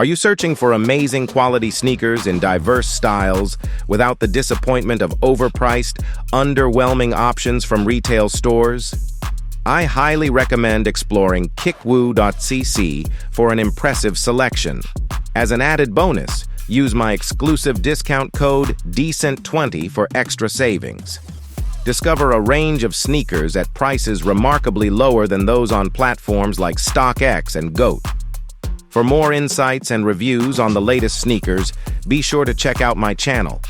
Are you searching for amazing quality sneakers in diverse styles without the disappointment of overpriced, underwhelming options from retail stores? I highly recommend exploring Kickwho.cc for an impressive selection. As an added bonus, use my exclusive discount code DECENT20 for extra savings. Discover a range of sneakers at prices remarkably lower than those on platforms like StockX and GOAT. For more insights and reviews on the latest sneakers, be sure to check out my channel.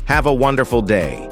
Have a wonderful day.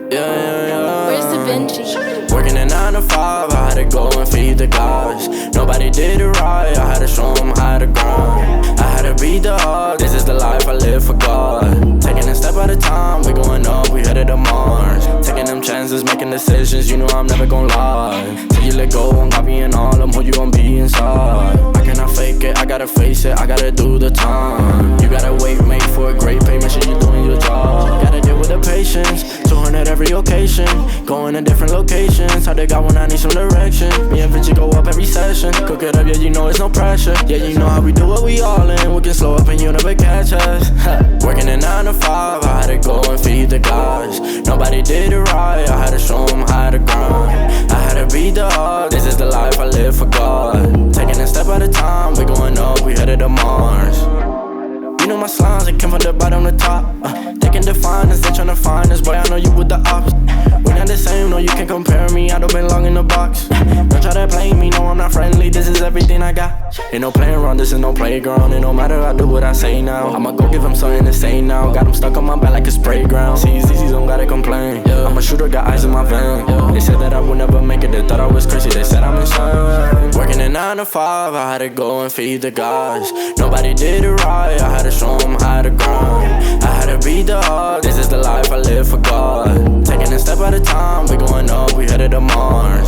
Where's the Benji? Working a 9 to 5, I had to go and feed the guys. Nobody did it right, I had to show them how to grind. I had to be the hard, this is the life I live for God. Taking a step at a time, we going up, we headed to Mars. Taking them chances, making decisions, you know I'm never gonna lie. Till you let go, I'm copying all of them, who you gon' be inside. I cannot fake it, I gotta face it, I gotta do the time. You gotta wait, make for a great pay, make sure you're doing your job. Gotta deal with the patience, 200 every occasion. Going to different locations, how they got when I need some direction. Me and Vinci go up every session. Cook it up, yeah, you know it's no pressure. Yeah, you know how we do it, we all in. We can slow up and you never catch us. Working a 9 to 5, I had to go and feed the guys. Nobody did it right, I had to show them how to grind. I had to be the hard, this is the life I live for God. Taking a step at a time, we going up, we headed to Mars. You know my slimes, they came from the bottom to top. They can define us, they tryna find us. Boy, I know you with the ops. We're not the same, no, you can't compare me. I don't belong in the box. Don't try to play me, no, I'm not friendly. This is everything I got. Ain't no playing around, this is no playground. It no matter, I do what I say now. I'ma go give them something to say now. Got them stuck on my back like a spray ground. See, these don't gotta complain. I'm a shooter, got eyes in my vein. They said that I would never make it, they thought I was crazy. They said I'm insane. Working a 9 to 5, I had to go and feed the guys. Nobody did it right, I had to show them how to grind. I had to be the hard, this is the life I live for God. Taking a step at a time, we going up, we headed to Mars.